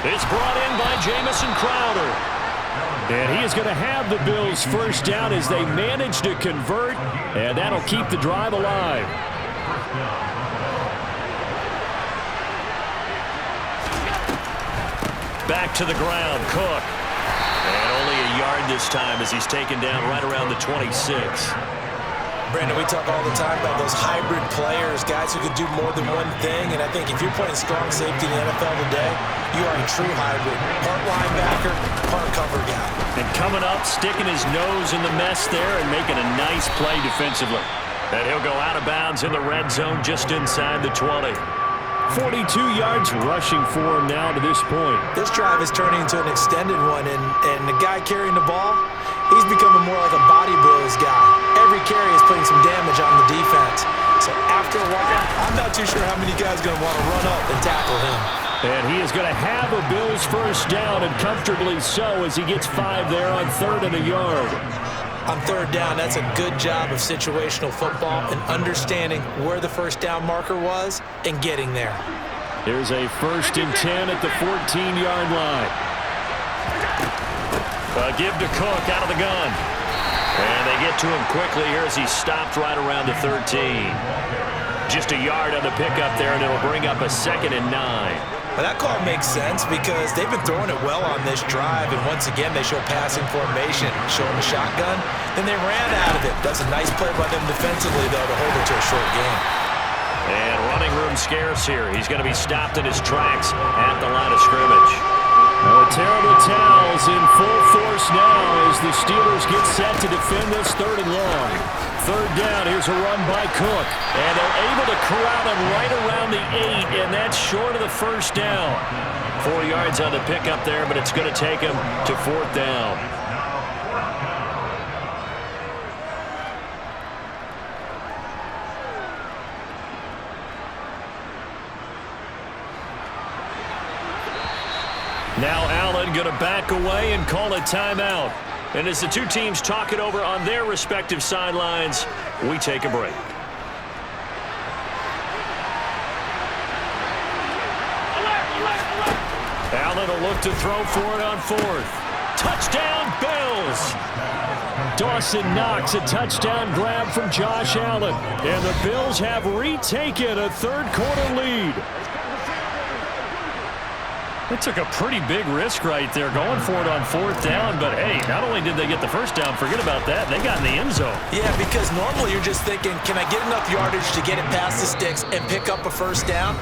Speaker 1: It's brought in by Jamison Crowder. And he is going to have the Bills first down as they manage to convert, and that'll keep the drive alive. Back to the ground, Cook. And only a yard this time as he's taken down right around the 26.
Speaker 2: Brandon, we talk all the time about those hybrid players, guys who could do more than one thing, and I think if you're playing strong safety in the NFL today, you are a true hybrid. Part linebacker, part cover guy.
Speaker 1: And coming up, sticking his nose in the mess there and making a nice play defensively. And he'll go out of bounds in the red zone just inside the 20. 42 yards rushing for him now to this point.
Speaker 2: This drive is turning into an extended one, and the guy carrying the ball, he's becoming more like a body blows guy. Every carry is putting some damage on the defense. So after a while, I'm not too sure how many guys are going to want to run up and tackle him.
Speaker 1: And he is going to have a Bills first down, and comfortably so as he gets 5 there on 3rd and a yard.
Speaker 2: On 3rd down, that's a good job of situational football and understanding where the first down marker was and getting there.
Speaker 1: Here's a 1st and 10 at the 14-yard line. A give to Cook out of the gun. And they get to him quickly here as he stopped right around the 13. Just a yard on the pickup there, and it'll bring up a 2nd and 9.
Speaker 2: Well, that call makes sense because they've been throwing it well on this drive, and once again, they show passing formation, showing the shotgun. Then they ran out of it. That's a nice play by them defensively, though, to hold it to a short game.
Speaker 1: And running room scarce here. He's going to be stopped in his tracks at the line of scrimmage. Well, the terrible towels in full force now as the Steelers get set to defend this 3rd and long. 3rd down, here's a run by Cook. And they're able to corral him right around the 8, and that's short of the first down. 4 yards on the pickup there, but it's going to take him to 4th down. Now Allen going to back away and call a timeout. And as the two teams talk it over on their respective sidelines, we take a break. Allen will look to throw for it on 4th. Touchdown, Bills! Dawson Knox, a touchdown grab from Josh Allen. And the Bills have retaken a 3rd quarter lead. They took a pretty big risk right there going for it on 4th down, but hey, not only did they get the first down, forget about that, they got in the end zone.
Speaker 2: Yeah, because normally you're just thinking, can I get enough yardage to get it past the sticks and pick up a first down?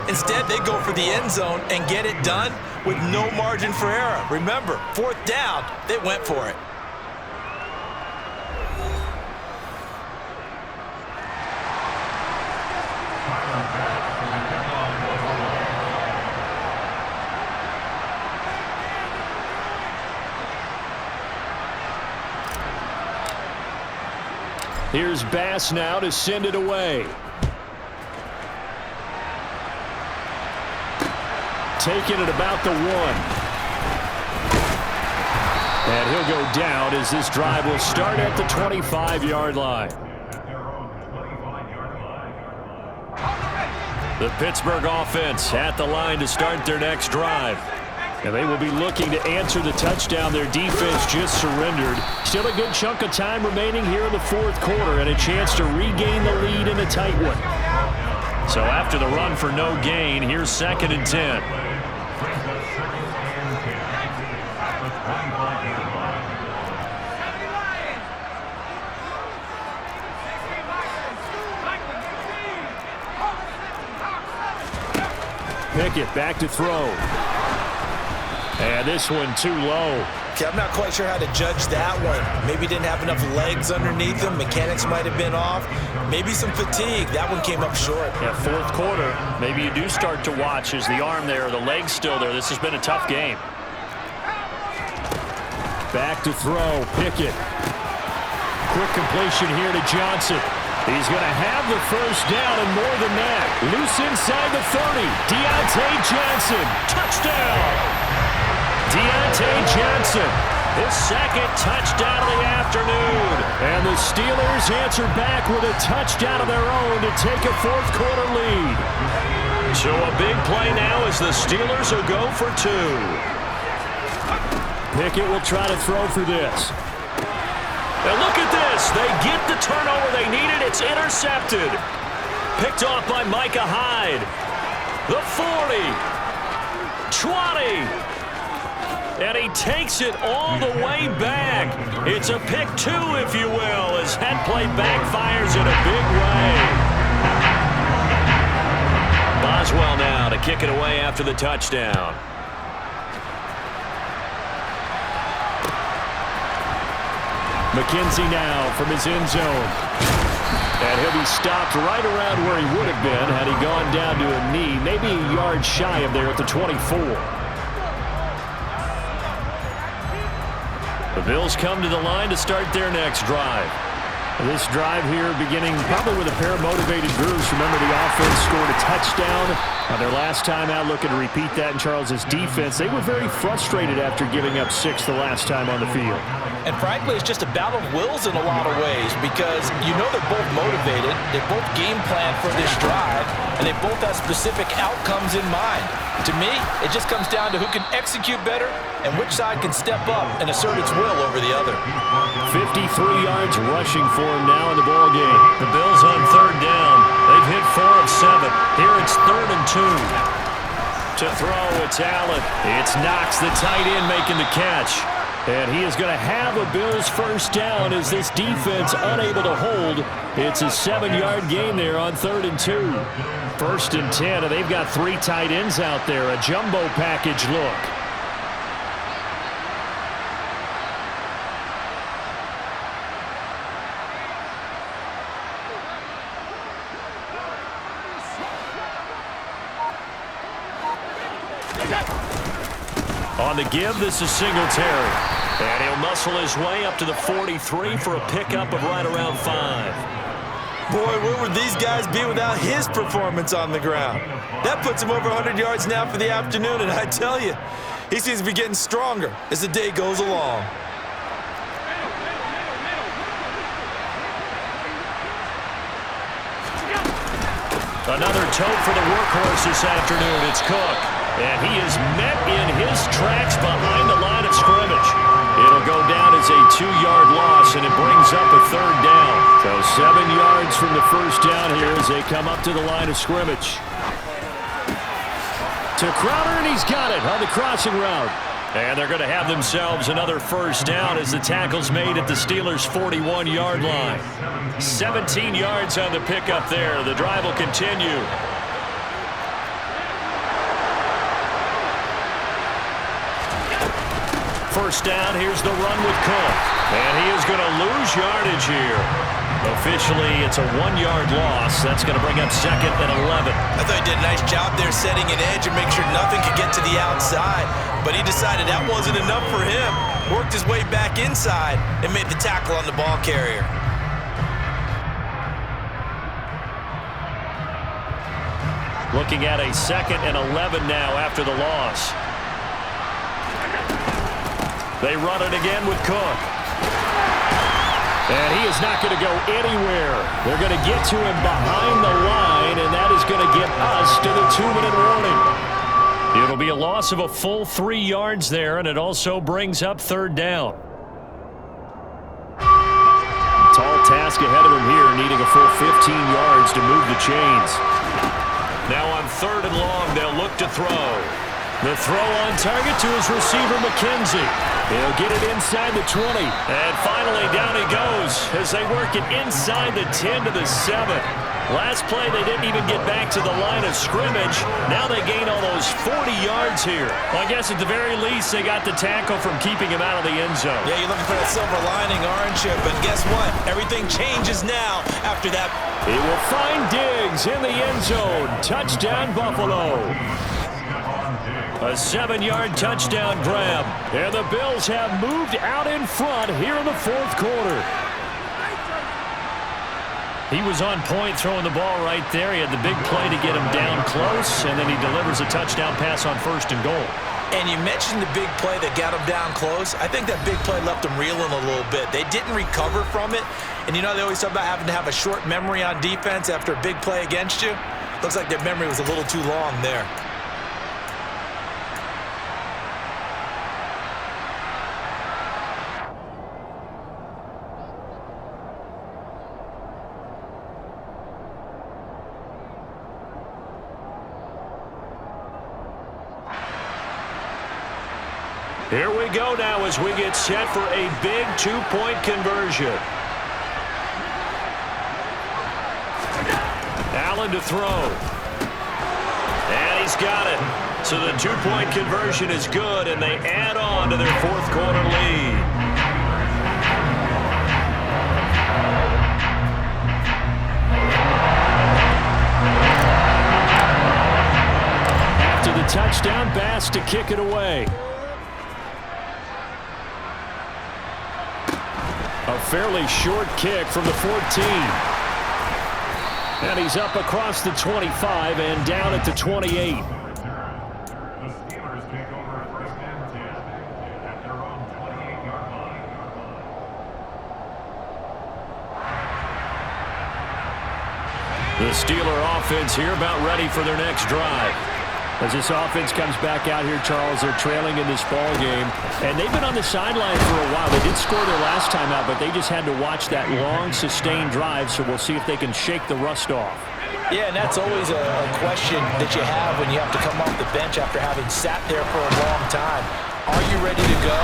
Speaker 2: Instead, they go for the end zone and get it done with no margin for error. Remember, 4th down, they went for it.
Speaker 1: Here's Bass now to send it away. Taking it about the 1. And he'll go down as this drive will start at the 25-yard line. The Pittsburgh offense at the line to start their next drive. And they will be looking to answer the touchdown their defense just surrendered. Still a good chunk of time remaining here in the 4th quarter and a chance to regain the lead in a tight one. So after the run for no gain, here's 2nd and 10. Pickett back to throw. And this one too low.
Speaker 2: Okay, I'm not quite sure how to judge that one. Maybe didn't have enough legs underneath him. Mechanics might have been off. Maybe some fatigue. That one came up short.
Speaker 1: Yeah, fourth quarter, maybe you do start to watch as the arm there, the leg's still there. This has been a tough game. Back to throw, Pickett. Quick completion here to Johnson. He's going to have the first down and more than that. Loose inside the 30. Deontay Johnson, touchdown. Deontay Johnson, his second touchdown of the afternoon. And the Steelers answer back with a touchdown of their own to take a fourth quarter lead. So a big play now as the Steelers will go for two. Pickett will try to throw for this. And look at this. They get the turnover they needed. It's intercepted. Picked off by Micah Hyde. The 40. 20. And he takes it all the way back. It's a pick two, if you will, as head play backfires in a big way. Boswell now to kick it away after the touchdown. McKenzie now from his end zone. And he'll be stopped right around where he would have been had he gone down to a knee, maybe a yard shy of there at the 24. The Bills come to the line to start their next drive. This drive here beginning probably with a pair of motivated groups. Remember, the offense scored a touchdown on their last time out, looking to repeat that in Charles's defense. They were very frustrated after giving up 6 the last time on the field.
Speaker 2: And frankly, it's just a battle of wills in a lot of ways because you know they're both motivated, they both game plan for this drive, and they both have specific outcomes in mind. To me, it just comes down to who can execute better and which side can step up and assert its will over the other.
Speaker 1: 53 yards rushing for him now in the ball game. The Bills on third down. They've hit 4 of 7. Here it's 3rd and 2. To throw, it's Allen. It's Knox, the tight end, making the catch. And he is going to have a Bills first down as this defense unable to hold. It's a 7-yard gain there on 3rd and 2. 1st and 10, and they've got 3 tight ends out there. A jumbo package look. On the give, this is Singletary. And he'll muscle his way up to the 43 for a pickup of right around 5.
Speaker 2: Boy, where would these guys be without his performance on the ground? That puts him over 100 yards now for the afternoon, and I tell you, he seems to be getting stronger as the day goes along.
Speaker 1: Another tote for the workhorse this afternoon. It's Cook. And he is met in his tracks behind the line of scrimmage. It'll go down as a 2-yard loss, and it brings up a 3rd down. So 7 yards from the first down here as they come up to the line of scrimmage. To Crowder, and he's got it on the crossing route. And they're going to have themselves another first down as the tackle's made at the Steelers' 41-yard line. 17 yards on the pickup there. The drive will continue. First down, here's the run with Cook. And he is going to lose yardage here. Officially, it's a 1-yard loss. That's going to bring up 2nd and 11.
Speaker 2: I thought he did a nice job there setting an edge and make sure nothing could get to the outside. But he decided that wasn't enough for him. Worked his way back inside and made the tackle on the ball carrier.
Speaker 1: Looking at a 2nd and 11 now after the loss. They run it again with Cook. And he is not going to go anywhere. They're going to get to him behind the line, and that is going to get us to the 2-minute warning. It'll be a loss of a full 3 yards there, and it also brings up 3rd down. Tall task ahead of him here, needing a full 15 yards to move the chains. Now on 3rd and long, they'll look to throw. The throw on target to his receiver, McKenzie. He'll get it inside the 20. And finally, down he goes as they work it inside the 10 to the 7. Last play, they didn't even get back to the line of scrimmage. Now they gain almost 40 yards here. Well, I guess at the very least, they got the tackle from keeping him out of the end zone.
Speaker 2: Yeah, you're looking for that silver lining, aren't you? But guess what? Everything changes now after that.
Speaker 1: He will find Diggs in the end zone. Touchdown, Buffalo. A 7-yard touchdown grab. And the Bills have moved out in front here in the fourth quarter. He was on point throwing the ball right there. He had the big play to get him down close, and then he delivers a touchdown pass on 1st and goal.
Speaker 2: And you mentioned the big play that got him down close. I think that big play left him reeling a little bit. They didn't recover from it. And you know, they always talk about having to have a short memory on defense after a big play against you. Looks like their memory was a little too long there.
Speaker 1: Here we go now as we get set for a big 2-point conversion. Allen to throw. And he's got it. So the 2-point conversion is good, and they add on to their fourth quarter lead. After the touchdown, Bass to kick it away. A fairly short kick from the 14. And he's up across the 25 and down at the 28.
Speaker 4: The Steelers take over 1st and 10 at their own 28-yard line.
Speaker 1: The Steeler offense here about ready for their next drive. As this offense comes back out here, Charles, they're trailing in this ball game. And they've been on the sideline for a while. They did score their last time out, but they just had to watch that long, sustained drive, so we'll see if they can shake the rust off.
Speaker 2: Yeah, and that's always a question that you have when you have to come off the bench after having sat there for a long time. Are you ready to go?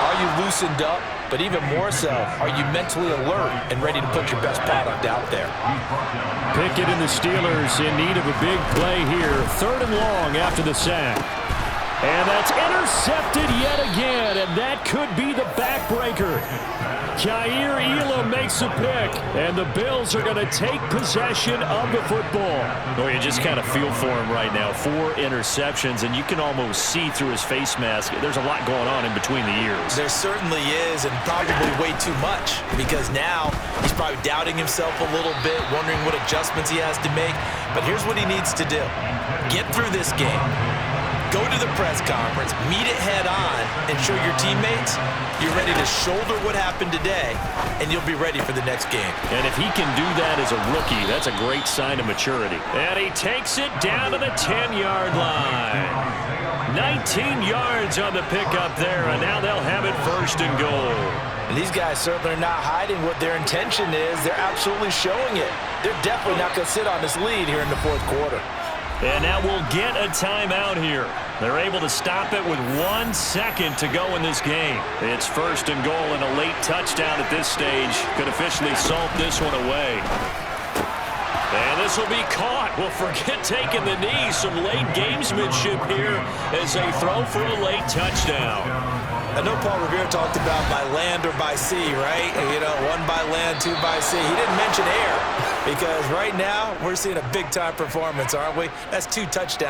Speaker 2: Are you loosened up? But even more so, are you mentally alert and ready to put your best product out there?
Speaker 1: Pickett and the Steelers in need of a big play here. 3rd and long after the sack. And that's intercepted yet again, and that could be the backbreaker. Kaiir Elam makes a pick, and the Bills are going to take possession of the football. Well, you just kind of feel for him right now. 4 interceptions, and you can almost see through his face mask. There's a lot going on in between the ears.
Speaker 2: There certainly is, and probably way too much, because now he's probably doubting himself a little bit, wondering what adjustments he has to make. But here's what he needs to do. Get through this game. Go to the press conference, meet it head on, and show your teammates you're ready to shoulder what happened today, and you'll be ready for the next game. And if he can do that as a rookie, that's a great sign of maturity. And he takes it down to the 10-yard line. 19 yards on the pickup there, and now they'll have it 1st and goal. And these guys certainly are not hiding what their intention is. They're absolutely showing it. They're definitely not going to sit on this lead here in the fourth quarter.
Speaker 1: And now we'll get a timeout here. They're able to stop it with 1 second to go in this game. It's 1st and goal, and a late touchdown at this stage could officially salt this one away. And this will be caught. Well, forget taking the knee. Some late gamesmanship here as they throw for a late touchdown.
Speaker 2: I know Paul Revere talked about by land or by sea, right? You know, 1 by land, 2 by sea. He didn't mention air because right now we're seeing a big-time performance, aren't we? That's 2 touchdowns.